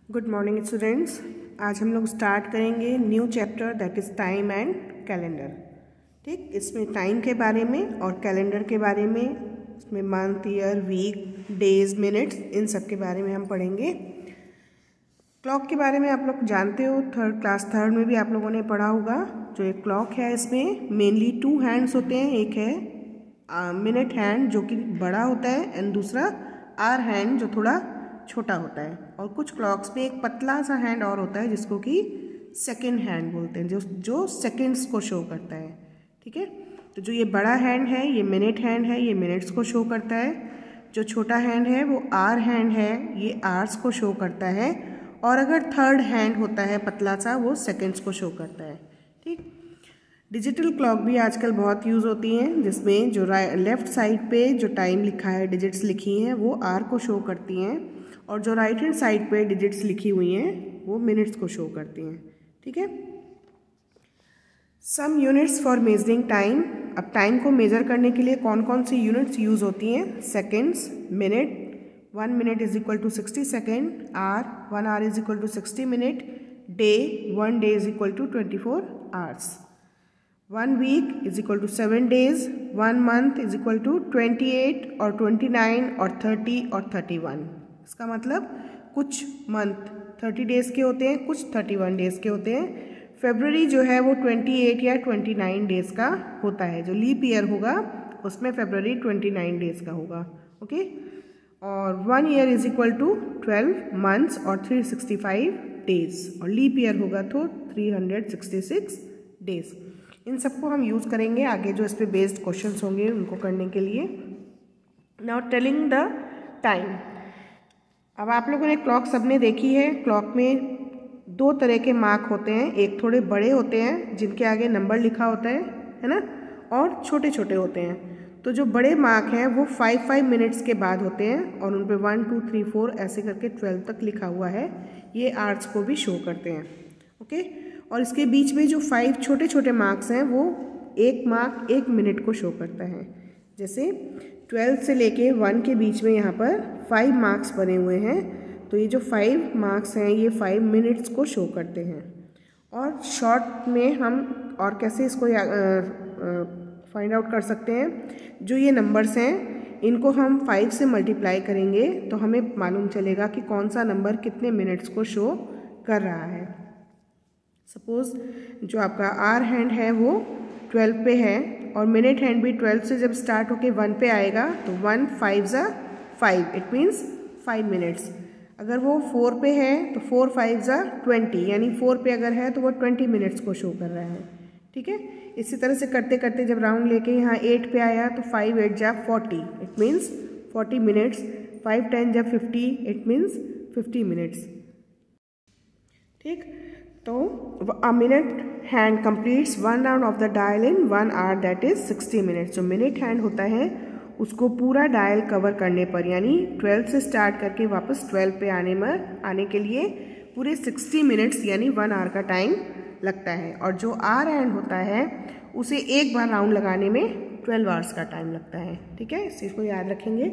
Good morning students. आज हम लोग स्टार्ट करेंगे new chapter that is time and calendar. ठीक, इसमें टाइम के बारे में और कैलेंडर के बारे में, इसमें month, year, week, days, minutes, इन सब के बारे में हम पढ़ेंगे। क्लॉक के बारे में आप लोग जानते हो, क्लास थर्ड में भी आप लोगों ने पढ़ा होगा। जो एक क्लॉक है इसमें मेनली 2 हैंड्स होते हैं। एक है मिनट हैंड जो कि बड़ा होता है एंड दूसरा आवर हैंड जो थोड़ा छोटा होता है। और कुछ क्लॉक्स में एक पतला सा हैंड और होता है जिसको कि सेकंड हैंड बोलते हैं, जो सेकंड्स को शो करता है। ठीक है, तो जो ये बड़ा हैंड है ये मिनट हैंड है, ये मिनट्स को शो करता है। जो छोटा हैंड है वो आवर हैंड है, ये आवर्स को शो करता है। और अगर थर्ड हैंड होता है पतला सा, वो सेकंड्स को शो करता है। ठीक, डिजिटल क्लॉक भी आजकल बहुत यूज़ होती हैं, जिसमें जो लेफ़्ट साइड पे जो टाइम लिखा है, डिजिट्स लिखी हैं, वो आवर को शो करती हैं, और जो राइट हैंड साइड पे डिजिट्स लिखी हुई हैं वो मिनट्स को शो करती हैं। ठीक है, सम यूनिट्स फॉर मेजरिंग टाइम। अब टाइम को मेज़र करने के लिए कौन कौन सी यूनिट्स यूज़ होती हैं? Seconds, minute, 1 minute is equal to 60 second, or, 1 hour is equal to 60 minute, day, 1 day is equal to 24 hours, 1 week is equal to 7 days, 1 month is equal to 28 और 29 और 30 और 31। इसका मतलब कुछ मंथ 30 डेज़ के होते हैं, कुछ 31 डेज़ के होते हैं। फरवरी जो है वो 28 या 29 डेज़ का होता है। जो लीप ईयर होगा उसमें फरवरी 29 डेज़ का होगा। ओके, और 1 year is equal to 12 months और 365 डेज़, और लीप ईयर होगा तो 366 डेज़। इन सबको हम यूज़ करेंगे आगे जो इस पर बेस्ड क्वेश्चंस होंगे उनको करने के लिए। Now telling the time. अब आप लोगों ने क्लॉक सबने देखी है। क्लॉक में 2 तरह के मार्क होते हैं, एक थोड़े बड़े होते हैं जिनके आगे नंबर लिखा होता है ना, और छोटे छोटे होते हैं। तो जो बड़े मार्क हैं वो 5 मिनट्स के बाद होते हैं, और उन पे 1 2 3 4 ऐसे करके 12 तक लिखा हुआ है। ये आवर्स को भी शो करते हैं। ओके, और इसके बीच में जो 5 छोटे छोटे मार्क्स हैं वो एक मार्क 1 मिनट को शो करता है। जैसे 12 से लेके 1 के बीच में यहाँ पर 5 मार्क्स बने हुए हैं, तो ये जो 5 मार्क्स हैं ये 5 मिनट्स को शो करते हैं। और शॉर्ट में हम और कैसे इसको फाइंड आउट कर सकते हैं? जो ये नंबर्स हैं इनको हम 5 से मल्टीप्लाई करेंगे तो हमें मालूम चलेगा कि कौन सा नंबर कितने मिनट्स को शो कर रहा है। सपोज़ जो आपका आवर हैंड है वो 12 पे है, और मिनट हैंड भी 12 से जब स्टार्ट होके 1 पे आएगा तो 1 5 ज़ा 5, इट मीन्स 5 मिनट्स। अगर वो 4 पे है तो 4 5 ज़ा 20, यानी 4 पे अगर है तो वो 20 मिनट्स को शो कर रहा है। ठीक है, इसी तरह से करते करते जब राउंड लेके यहाँ 8 पे आया तो 5 8 जा 40, इट मीन्स 40 मिनट्स। 5 10 जा 50, इट मीन्स 50 मिनट्स। ठीक, तो a minute hand completes 1 round of the dial in 1 hour, that is 60 minutes. जो मिनट हैंड होता है उसको पूरा डायल कवर करने पर, यानी 12 से स्टार्ट करके वापस 12 पे आने के लिए पूरे 60 मिनट्स यानी 1 आवर का टाइम लगता है। और जो आवर हैंड होता है उसे एक बार राउंड लगाने में 12 आवर्स का टाइम लगता है। ठीक है, इस चीज़ को याद रखेंगे।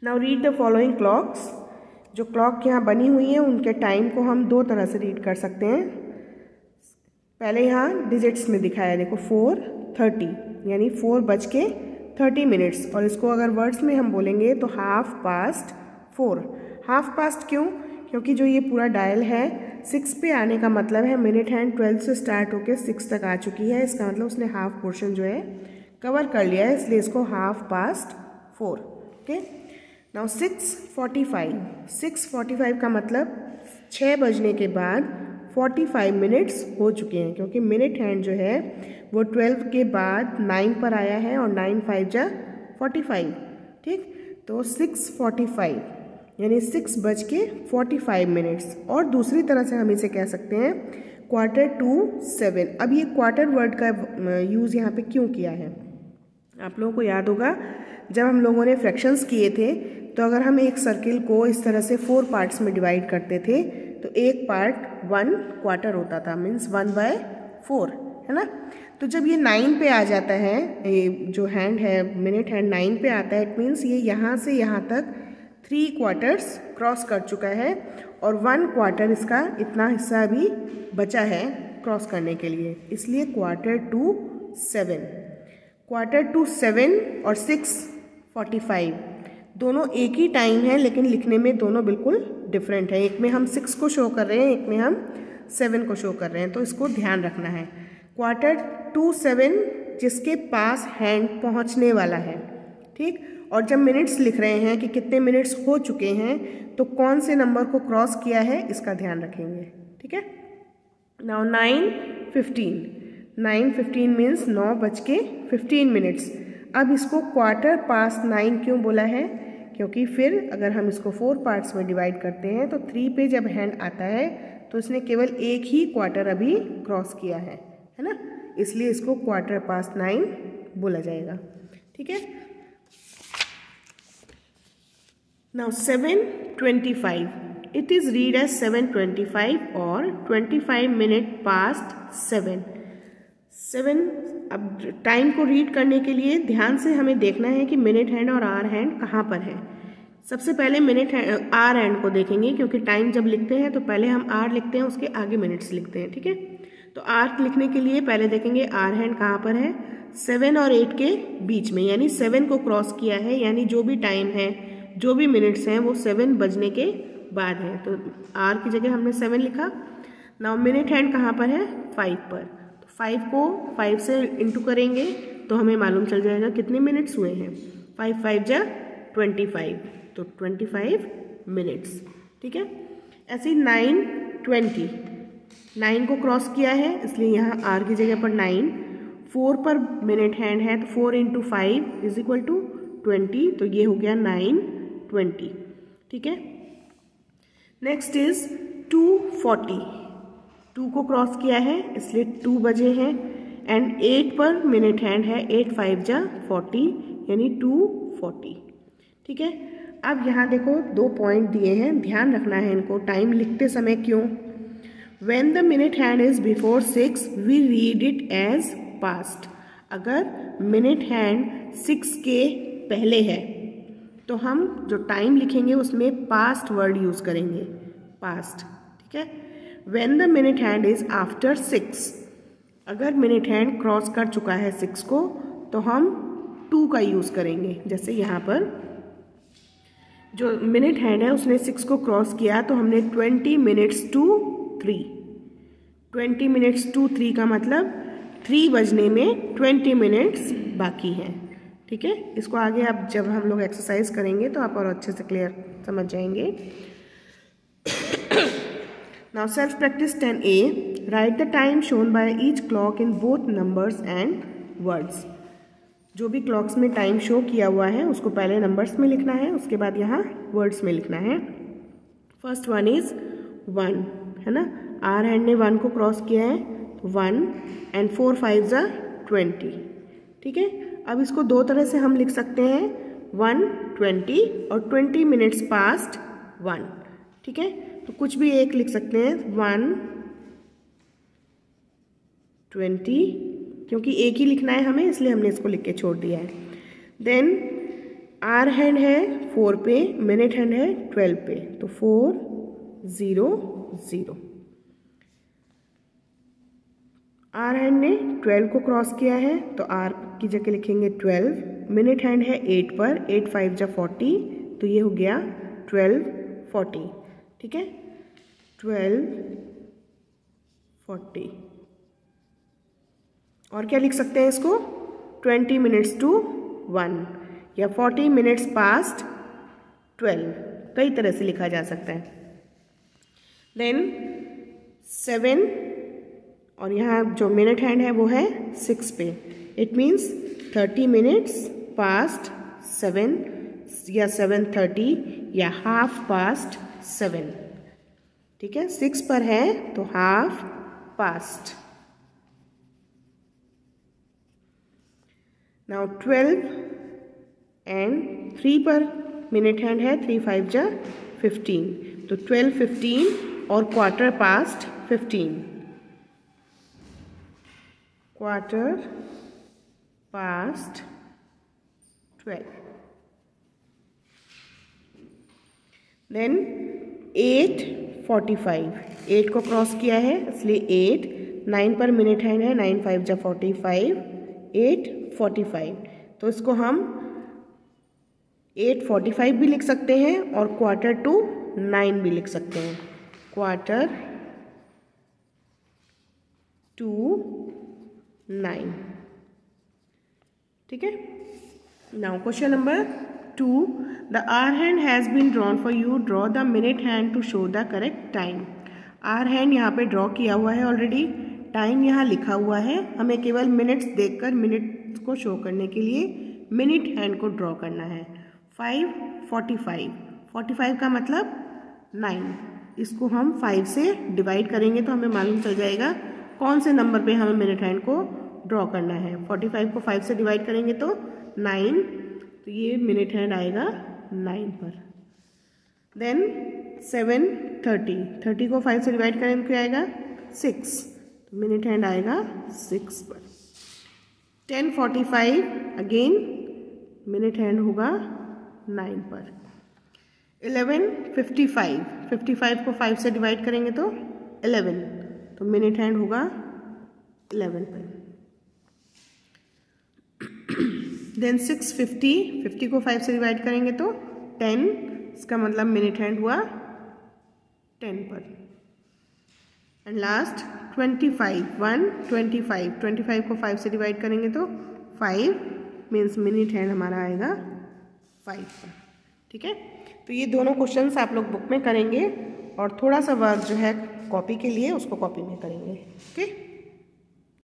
Now read the following clocks. जो क्लॉक यहाँ बनी हुई है उनके टाइम को हम 2 तरह से रीड कर सकते हैं। पहले यहाँ डिजिट्स में दिखाया है, देखो 4:30, यानी 4 बज के 30 मिनट्स। और इसको अगर वर्ड्स में हम बोलेंगे तो 4:30। हाफ पास्ट क्यों? क्योंकि जो ये पूरा डायल है 6 पे आने का मतलब है मिनट हैंड 12 से स्टार्ट होकर 6 तक आ चुकी है। इसका मतलब उसने हाफ पोर्शन जो है कवर कर लिया है, इसलिए इसको 4:30। ओके, नाउ 6:45 का मतलब 6 बजने के बाद 45 मिनट्स हो चुके हैं, क्योंकि मिनट हैंड जो है वो 12 के बाद 9 पर आया है, और 9 5 जा 45। ठीक, तो 6:45 यानी 6 बज के 45 मिनट्स। और दूसरी तरह से हम इसे कह सकते हैं 7:45। अब ये क्वार्टर वर्ड का यूज़ यहाँ पे क्यों किया है? आप लोगों को याद होगा जब हम लोगों ने फ्रैक्शंस किए थे, तो अगर हम एक सर्किल को इस तरह से 4 पार्ट्स में डिवाइड करते थे तो एक पार्ट 1 क्वार्टर होता था, मीन्स 1/4, है ना। तो जब ये 9 पे आ जाता है, ये जो हैंड है मिनट हैंड 9 पे आता है, इट मीन्स ये यहाँ से यहाँ तक 3 क्वार्टर्स क्रॉस कर चुका है और 1 क्वार्टर इसका इतना हिस्सा अभी बचा है क्रॉस करने के लिए, इसलिए क्वार्टर टू 7 और 6:45 दोनों एक ही टाइम है, लेकिन लिखने में दोनों बिल्कुल डिफरेंट है। एक में हम 6 को शो कर रहे हैं, एक में हम 7 को शो कर रहे हैं, तो इसको ध्यान रखना है। क्वार्टर टू 7 जिसके पास हैंड पहुंचने वाला है, ठीक। और जब मिनट्स लिख रहे हैं कि कितने मिनट्स हो चुके हैं, तो कौन से नंबर को क्रॉस किया है इसका ध्यान रखेंगे, ठीक है। Now 9:15 means 9:15। अब इसको क्वार्टर पास्ट 9 क्यों बोला है? क्योंकि फिर अगर हम इसको 4 पार्ट्स में डिवाइड करते हैं तो 3 पे जब हैंड आता है तो इसने केवल एक ही क्वार्टर अभी क्रॉस किया है ना, इसलिए इसको क्वार्टर पास्ट 9 बोला जाएगा, ठीक है। Now 7:25 it is read as 7:25 और 25 मिनट पास्ट 7। अब टाइम को रीड करने के लिए ध्यान से हमें देखना है कि मिनट हैंड और आवर हैंड कहाँ पर है। सबसे पहले आवर हैंड को देखेंगे, क्योंकि टाइम जब लिखते हैं तो पहले हम आर लिखते हैं, उसके आगे मिनट्स लिखते हैं, ठीक है। तो आर लिखने के लिए पहले देखेंगे आवर हैंड कहाँ पर है, 7 और 8 के बीच में, यानी 7 को क्रॉस किया है, यानी जो भी टाइम है, जो भी मिनट्स हैं वो 7 बजने के बाद है, तो आर की जगह हमने 7 लिखा। नाउ मिनट हैंड कहाँ पर है, 5 पर, तो 5 को 5 से इंटू करेंगे तो हमें मालूम चल जाएगा कितने मिनट्स हुए हैं। 5 5 जा 25, तो 25 मिनट्स, ठीक है। ऐसे ही 9:20 को क्रॉस किया है, इसलिए यहाँ आर की जगह पर 9। 4 पर मिनट हैंड है, तो 4 × 5 = 20, तो ये हो गया 9:20, ठीक है। नेक्स्ट इज 2:40, 2 को क्रॉस किया है इसलिए 2 बजे हैं, एंड 8 पर मिनट हैंड है, 8 5 जा 40, यानी 2:40, ठीक है। अब यहाँ देखो 2 पॉइंट दिए हैं, ध्यान रखना है इनको टाइम लिखते समय क्यों। When the minute hand is before 6 we read it as past। अगर मिनट हैंड 6 के पहले है तो हम जो टाइम लिखेंगे उसमें पास्ट वर्ड यूज़ करेंगे, पास्ट, ठीक है। When the minute hand is after 6, अगर मिनट हैंड क्रॉस कर चुका है 6 को तो हम 2 का यूज़ करेंगे। जैसे यहाँ पर जो मिनट हैंड है उसने 6 को क्रॉस किया तो हमने 20 minutes to 3, 20 minutes to 3 का मतलब 3 बजने में 20 मिनट्स बाकी हैं, ठीक है। इसको आगे आप जब हम लोग एक्सरसाइज करेंगे तो आप और अच्छे से क्लियर समझ जाएंगे। Now self practice 10A, right the time shown by each clock in both numbers and words. जो भी क्लॉक्स में टाइम शो किया हुआ है उसको पहले नंबर्स में लिखना है, उसके बाद यहाँ वर्ड्स में लिखना है। फर्स्ट वन इज 1, है ना, आर हैंड ने 1 को क्रॉस किया है, 1 एंड 4 5 जा 20, ठीक है। अब इसको दो तरह से हम लिख सकते हैं, 1:20 और 20 मिनट्स पास्ट 1, ठीक है। तो कुछ भी एक लिख सकते हैं, 1:20, क्योंकि एक ही लिखना है हमें इसलिए हमने इसको लिख के छोड़ दिया है। देन आर हैंड है 4 पे, मिनट हैंड है 12 पे, तो 4:00। आर हैंड ने 12 को क्रॉस किया है तो आर की जगह लिखेंगे 12। मिनट हैंड है 8 पर, 8 5 जा 40, तो ये हो गया 12:40, ठीक है, 12:40। और क्या लिख सकते हैं इसको, 20 minutes to 1 या 40 minutes past 12, कई तरह से लिखा जा सकता है। देन 7, और यहाँ जो मिनट हैंड है वो है 6 पे, इट मीन्स 30 minutes past 7 या 7:30 या हाफ पास्ट 7, ठीक है। 6 पर है तो हाफ पास्ट। नाउ 12 एंड 3 पर मिनट हैंड है, 3 5 जा 15, तो 12:15 और quarter past 15, quarter past 12। Then 8:45, 8 को क्रॉस किया है इसलिए 8, 9 पर मिनट हैंड है, 9 5 जा 45, 8:45। तो इसको हम 8:45 भी लिख सकते हैं और 8:45 भी लिख सकते हैं, 8:45। ठीक है। Now question number 2, the hour hand has been drawn for you, draw the minute hand to show the correct time. Hour hand यहाँ पे ड्रॉ किया हुआ है ऑलरेडी, टाइम यहाँ लिखा हुआ है, हमें केवल मिनट्स देखकर मिनट्स को शो करने के लिए मिनट हैंड को ड्रॉ करना है। 5:45, 45 का मतलब 9, इसको हम 5 से डिवाइड करेंगे तो हमें मालूम चल जाएगा कौन से नंबर पे हमें मिनट हैंड को ड्रॉ करना है। 45 को 5 से डिवाइड करेंगे तो 9, तो ये मिनट हैंड आएगा 9 पर। देन 7:30, 30 को 5 से डिवाइड करेंगे क्या आएगा 6, तो मिनट हैंड आएगा 6 पर। 10:45 अगेन मिनट हैंड होगा 9 पर। 11:55, 55 को 5 से डिवाइड करेंगे तो 11, तो मिनट हैंड होगा 11 पर। देन 6:50, 50 को 5 से डिवाइड करेंगे तो 10, इसका मतलब मिनट हैंड हुआ 10 पर। एंड लास्ट 25, 25 को 5 से डिवाइड करेंगे तो 5, मीन्स मिनट हैंड हमारा आएगा 5 पर। ठीक है। तो ये दोनों क्वेश्चंस आप लोग बुक में करेंगे और थोड़ा सा वर्क जो है कॉपी के लिए उसको कॉपी में करेंगे। ओके।